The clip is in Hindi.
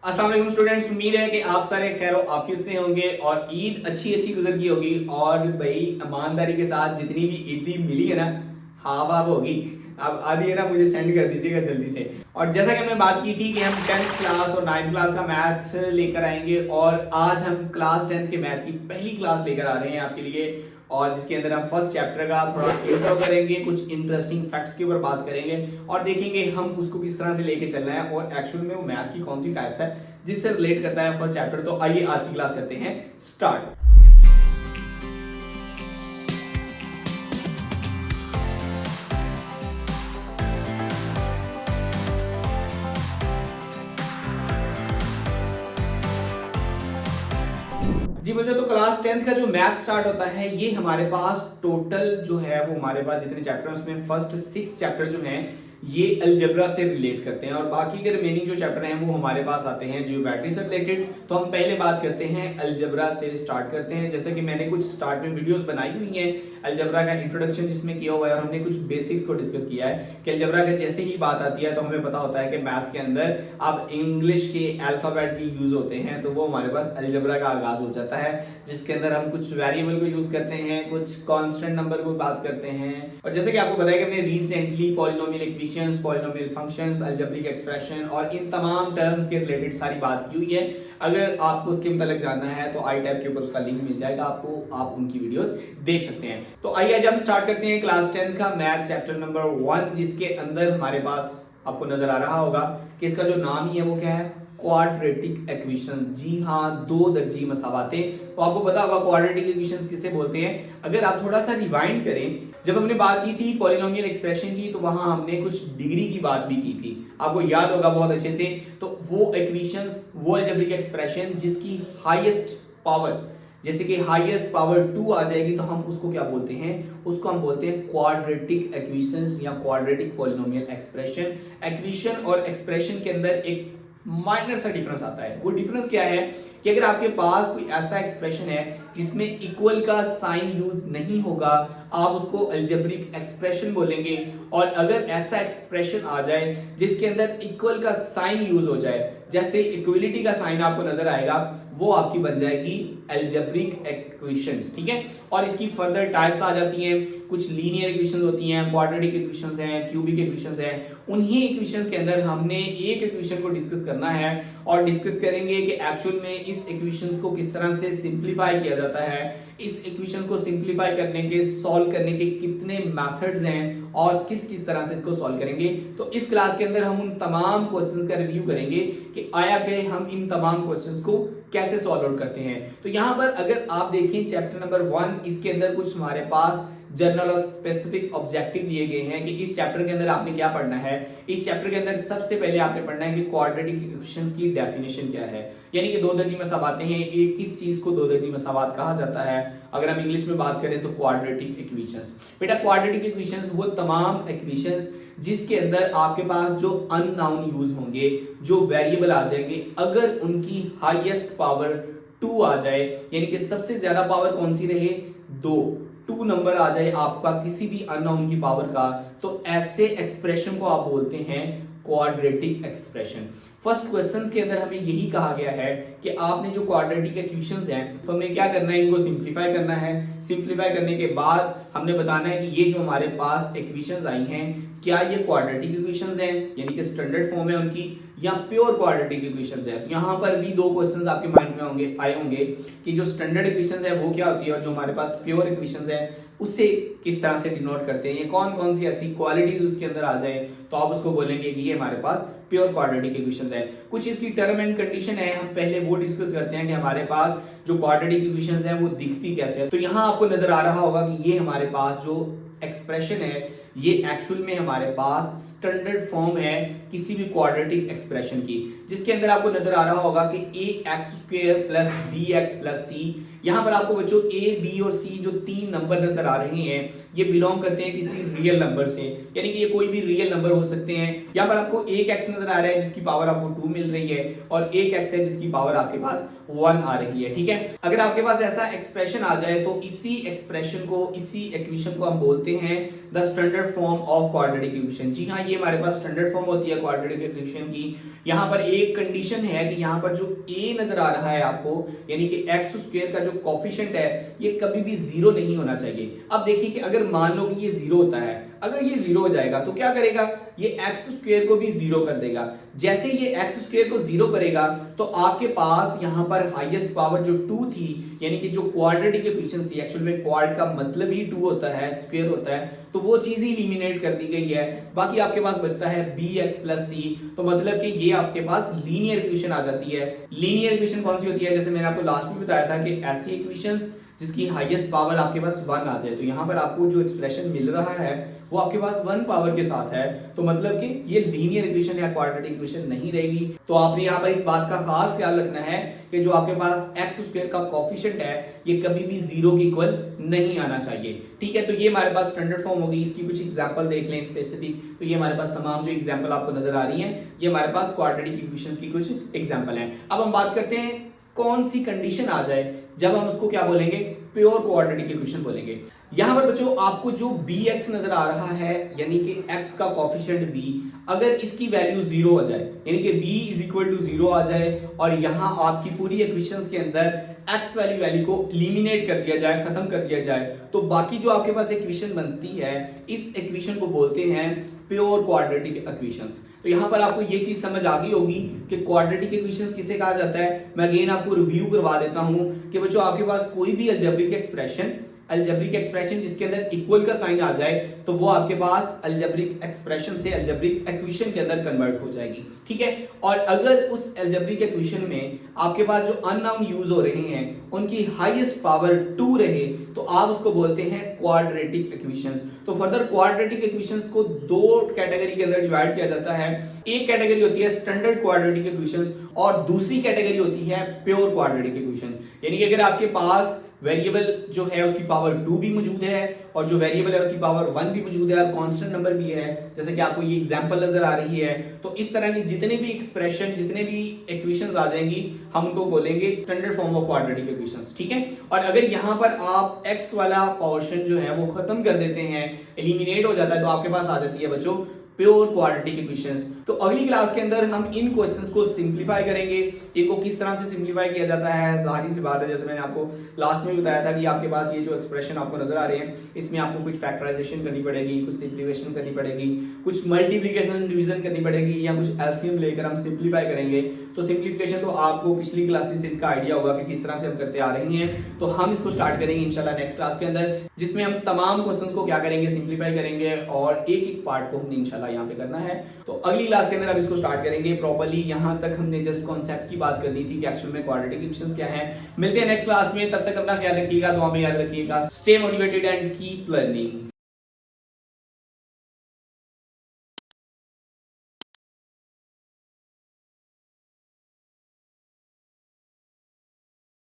अस्सलाम वालेकुम स्टूडेंट्स, उम्मीद है कि आप सारे खैर आफियत से होंगे और ईद अच्छी गुजर की होगी। और भाई ईमानदारी के साथ जितनी भी ईदी मिली है ना, हाफ हाफ होगी। अब आधी है ना, मुझे सेंड कर दीजिएगा जल्दी से। और जैसा कि हमने बात की थी कि हम 10th क्लास और 9th क्लास का मैथ लेकर आएंगे, और आज हम क्लास 10th के मैथ की पहली क्लास लेकर आ रहे हैं आपके लिए, और जिसके अंदर हम फर्स्ट चैप्टर का थोड़ा इंट्रो करेंगे, कुछ इंटरेस्टिंग फैक्ट्स के ऊपर बात करेंगे और देखेंगे हम उसको किस तरह से लेके चलना है और एक्चुअल में वो मैथ की कौन सी टाइप्स है जिससे रिलेट करता है फर्स्ट चैप्टर। तो आइए आज की क्लास करते हैं स्टार्ट। जी मुझे तो क्लास 10th का जो मैथ स्टार्ट होता है, ये हमारे पास टोटल जो है वो हमारे पास जितने चैप्टर हैं उसमें फर्स्ट 6 चैप्टर जो हैं ये अलजेब्रा से रिलेट करते हैं, और बाकी के रिमेनिंग जो चैप्टर हैं वो हमारे पास आते हैं ज्योमेट्री से रिलेटेड। तो हम पहले बात करते हैं अलजेब्रा से स्टार्ट करते हैं। जैसे कि मैंने कुछ स्टार्ट में वीडियोस बनाई हुई हैं अलजेब्रा का इंट्रोडक्शन जिसमें किया हुआ है, और हमने कुछ बेसिक्स को डिस्कस किया है कि अलजेब्रा का जैसे ही बात आती है तो हमें पता होता है कि मैथ के अंदर अब इंग्लिश के अल्फाबेट भी यूज होते हैं, तो वो हमारे पास अलजेब्रा का आगाज हो जाता है जिसके अंदर हम कुछ वेरिएबल को यूज करते हैं, कुछ कांस्टेंट नंबर को बात करते हैं। और जैसे कि आपको पता है कि हमने recently polynomial equations, polynomial functions, algebraic expression और इन तमाम टर्म्स के रिलेटेड सारी बात की हुई है। अगर आपको उसके मतलब जानना है तो आई टैब के ऊपर उसका लिंक मिल जाएगा आपको, आप उनकी वीडियोस देख सकते हैं। तो आइए आज हम स्टार्ट करते हैं क्लास 10 का मैथ चैप्टर नंबर 1, जिसके अंदर हमारे पास आपको नजर आ रहा होगा कि इसका जो नाम ही है वो क्या है, क्वाड्रेटिक इक्वेशंस। जी हाँ, दो दर्जी मसावातें। तो आपको पता होगा क्वाड्रेटिक इक्वेशंस किसे बोलते हैं। अगर आप थोड़ा सा रिवाइंड करें, जब हमने बात की थी पॉलिनोमियल एक्सप्रेशन की तो वहां हमने कुछ डिग्री की बात भी की थी, आपको याद होगा बहुत अच्छे से। तो वो इक्वेशंस, वो अलजेब्रिक एक्सप्रेशन जिसकी हाईएस्ट पावर, जैसे कि हाईएस्ट पावर 2 आ जाएगी तो हम उसको क्या बोलते हैं, उसको हम बोलते हैं क्वाड्रेटिक इक्वेशंस या क्वाड्रेटिक पॉलिनोमियल एक्सप्रेशन। इक्वेशन और एक्सप्रेशन के अंदर एक माइनर सा डिफरेंस आता है। वो डिफरेंस क्या है कि अगर आपके पास कोई ऐसा एक्सप्रेशन है जिसमें इक्वल का साइन यूज नहीं होगा, आप उसको अलजेब्रिक एक्सप्रेशन बोलेंगे। और अगर ऐसा एक्सप्रेशन आ जाए जिसके अंदर इक्वल का साइन यूज हो जाए, जैसे इक्वलिटी का साइन आपको नजर आएगा, वो आपकी बन जाएगी अलजेब्रिक इक्वेशंस। ठीक है, और इसकी फर्दर टाइप्स आ जाती हैं, कुछ लीनियर इक्वेशंस होती हैं, क्वाड्रेटिक इक्वेशंस हैं, क्यूबिक इक्वेशंस हैं। उन्हीं इक्वेशंस के अंदर हमने एक इक्वेशन को डिस्कस करना है और डिस्कस करेंगे कि एक्चुअल में इस इक्वेशंस को किस तरह से सिंपलीफाई किया जाता है, इस इक्वेशन को सिंपलीफाई करने के, सॉल्व करने के कितने मेथड्स हैं और किस किस तरह से इसको सॉल्व करेंगे। तो इस क्लास के अंदर हम उन तमाम क्वेश्चंस का रिव्यू करेंगे कि आया कि हम इन तमाम क्वेश्चंस को कैसे सॉल्व आउट करते हैं। तो यहां पर अगर आप देखें चैप्टर नंबर 1, इसके अंदर कुछ हमारे पास जनरल और स्पेसिफिक ऑब्जेक्टिव दिए गए हैं कि इस चैप्टर के अंदर आपने क्या पढ़ना है। इस चैप्टर के अंदर सबसे पहले आपने पढ़ना है कि क्वाड्रेटिक इक्वेशंस की डेफिनेशन क्या है, यानी कि दो दर्जी मसावातें हैं, एक किस चीज को दो दर्जी मसावात कहा जाता है। अगर हम इंग्लिश में बात करें तो क्वाड्रेटिक इक्वेशंस। बेटा क्वाड्रेटिक इक्वेशंस वो तमाम इक्वेशंस जिसके अंदर आपके पास जो अननाउन यूज होंगे, जो वेरिएबल आ जाएंगे, अगर उनकी हाईएस्ट पावर 2 आ जाए, यानी कि सबसे ज्यादा पावर कौन सी रहे, 2 नंबर आ जाए आपका किसी भी अननोन की पावर का, तो ऐसे एक्सप्रेशन को आप बोलते हैं क्वाड्रेटिक एक्सप्रेशन। फर्स्ट क्वेश्चन के अंदर हमें यही कहा गया है कि आपने जो क्वाड्रेटिक इक्वेशंस हैं तो हमने क्या करना है, इनको सिंपलीफाई करना है। सिंपलीफाई करने के बाद हमने बताना है कि ये जो हमारे पास इक्वेशंस आई हैं, क्या ये क्वाड्रेटिक इक्वेशंस हैं, यानी कि स्टैंडर्ड फॉर्म है उनकी, या प्योर क्वाड्रेटिक इक्वेशंस है। तो यहाँ पर भी दो क्वेश्चंस आपके माइंड में आए होंगे कि जो स्टैंडर्ड इक्वेशंस है वो क्या होती है, और जो हमारे पास प्योर इक्वेशंस है उससे किस तरह से डिनोट करते हैं, ये कौन कौन सी ऐसी क्वालिटीज उसके अंदर आ जाए तो आप उसको बोलेंगे कि ये हमारे पास प्योर क्वाड्रेटिक इक्वेशंस है। कुछ इसकी टर्म एंड कंडीशन है, हम पहले वो डिस्कस करते हैं कि हमारे पास जो क्वाड्रेटिक इक्वेशंस है वो दिखती कैसे है। तो यहाँ आपको नजर आ रहा होगा कि ये हमारे पास जो एक्सप्रेशन है ये एक्चुअल में हमारे पास स्टैंडर्ड फॉर्म है किसी भी क्वाड्रेटिक एक्सप्रेशन की, जिसके अंदर आपको नजर आ रहा होगा कि ax² plus bx plus c। यहां पर आपको बच्चों a, b और c जो 3 नंबर नजर आ रहे हैं ये बिलोंग करते हैं किसी रियल नंबर से, यानी कि ये कोई भी रियल नंबर हो सकते हैं। यहाँ पर आपको एक x नजर आ रहा है जिसकी पावर आपको 2 मिल रही है, और एक x है जिसकी पावर आपके पास 1 आ रही है। ठीक है, अगर आपके पास ऐसा एक्सप्रेशन आ जाए तो इसी एक्सप्रेशन को, इसी इक्वेशन को हम बोलते हैं the standard standard form of quadratic equation. जी हाँ, ये हमारे पास स्टैंडर्ड फॉर्म होती है क्वाड्रेटिक इक्वेशन की। यहाँ पर एक कंडीशन है कि यहाँ पर जो a नजर आ रहा है आपको, यानी कि एक्स स्क्वायर का जो कोफिशिएंट है ये कभी भी जीरो नहीं होना चाहिए। अब देखिए कि अगर मान लो कि ये जीरो होता है, अगर ये जीरो हो जाएगा तो क्या करेगा, ये एक्स स्क्वायर को भी जीरो कर देगा। जैसे ये एक्स स्क्वायर को जीरो करेगा तो आपके पास यहाँ पर हाईएस्ट पावर जो 2 थी, यानी कि जो क्वाड्रेटिक इक्वेशन थी, एक्चुअल में क्वाड का मतलब ही 2 होता है, स्क्वायर होता है, तो वो चीज ही एलिमिनेट कर दी गई है। बाकी आपके पास बचता है bx प्लस c, तो मतलब कि ये आपके पास लीनियर इक्वेशन आ जाती है। लीनियर इक्वेशन कौन सी होती है, जैसे मैंने आपको लास्ट में बताया था कि ऐसी इक्वेशंस जिसकी हाईएस्ट पावर आपके पास 1 आ जाए, तो यहाँ पर आपको जो एक्सप्रेशन मिल रहा है वो आपके पास 1 पावर के साथ है, तो मतलब कि ये लीनियर इक्वेशन या क्वाड्रेटिक इक्वेशन नहीं रहेगी। तो आपने यहाँ पर इस बात का खास ख्याल रखना है कि जो आपके पास एक्स स्क्वायर का कोफिशिएंट है ये कभी भी जीरो के इक्वल नहीं आना चाहिए। ठीक है, तो ये हमारे पास स्टैंडर्ड फॉर्म होगी। इसकी कुछ एग्जांपल देख लें स्पेसिफिक, तो ये हमारे पास तमाम जो एग्जांपल आपको नजर आ रही हैं ये हमारे पास क्वाड्रेटिक इक्वेशंस की कुछ एग्जांपल हैं। अब हम बात करते हैं कौन सी कंडीशन आ जाए जब हम उसको क्या बोलेंगे, प्योर क्वाड्रेटिक इक्वेशन बोलेंगे। यहां पर बच्चों आपको जो bx नजर आ रहा है, यानी कि x का कोफिशिएंट b, अगर इसकी वैल्यू जीरो हो जाए, यानी कि b is equal to zero आ जाए और यहां आपकी पूरी इक्वेशंस के अंदर x वाली वैल्यू को एलिमिनेट कर दिया जाए, खत्म कर दिया जाए, तो बाकी जो आपके पास इक्वेशन बनती है इस इक्वेशन को बोलते हैं प्योर क्वाड्रेटिक इक्वेशंस। तो यहां पर आपको ये चीज समझ आ गई होगी कि क्वाड्रेटिक इक्वेशंस किसे कहा जाता है। मैं अगेन आपको रिव्यू करवा देता हूं कि बच्चों आपके पास कोई भी अलजेब्रिक एक्सप्रेशन जिसके अंदर इक्वल का साइन आ जाए तो वो आपके पास अलजेब्रिक एक्सप्रेशन से अलजेब्रिक इक्वेशन के अंदर कन्वर्ट हो जाएगी। ठीक है, और अगर उस अलजेब्रिक इक्वेशन में आपके पास जो अननाउन यूज हो रहे हैं उनकी हाईएस्ट पावर 2 रहे तो आप उसको बोलते हैं क्वाड्रेटिक इक्वेशंस। तो फर्दर क्वाड्रेटिक इक्वेशंस को दो कैटेगरी के अंदर डिवाइड किया जाता है। एक कैटेगरी होती है स्टैंडर्ड क्वाड्रेटिक इक्वेशंस और दूसरी कैटेगरी होती है प्योर क्वाड्रेटिक इक्वेशन। यानी कि अगर आपके पास वेरिएबल जो है उसकी पावर 2 भी मौजूद है और जो वेरिएबल है उसकी पावर 1 भी मौजूद है और कांस्टेंट नंबर भी है, जैसे कि आपको ये एग्जांपल नजर आ रही है, तो इस तरह की जितने भी एक्सप्रेशन, जितने भी इक्वेशंस आ जाएंगी हम उनको बोलेंगे standard form of quadratic equations. ठीक है, और अगर यहाँ पर आप x वाला पोर्शन जो है वो खत्म कर देते हैं, एलिमिनेट हो जाता है, तो आपके पास आ जाती है बच्चों प्योर क्वाड्रेटिक इक्वेशंस। तो अगली क्लास के अंदर हम इन क्वेश्चंस को सिंपलीफाई करेंगे। इनको किस तरह से सिंपलीफाई किया जाता है, जाहिर सी बात है जैसे मैंने आपको लास्ट में बताया था कि आपके पास ये जो एक्सप्रेशन आपको नजर आ रहे हैं इसमें आपको कुछ फैक्टराइजेशन करनी पड़ेगी, कुछ सिंप्लीफिकेशन करनी पड़ेगी, कुछ मल्टीप्लिकेशन डिवीजन करनी पड़ेगी या कुछ एलसीएम लेकर हम सिंपलीफाई करेंगे। तो सिंपलीफिकेशन तो आपको पिछली क्लासेस से इसका आइडिया होगा कि किस तरह से हम करते आ रहे हैं। तो हम इसको स्टार्ट करेंगे इंशाल्लाह नेक्स्ट क्लास के अंदर, जिसमें हम तमाम क्वेश्चंस को क्या करेंगे, सिंपलीफाई करेंगे और एक एक पार्ट को हमने इंशाल्लाह यहाँ पे करना है। तो अगली क्लास के अंदर अब इसको स्टार्ट करेंगे प्रॉपर्ली। यहाँ तक हमने जस्ट कॉन्सेप्ट की बात करनी थी कि एक्चुअल में क्वाड्रेटिक इक्वेशंस क्या है। मिलते हैं नेक्स्ट क्लास में, तब तक अपना ख्याल रखिएगा, दुआ में याद रखिएगा। Stay motivated and keep learning.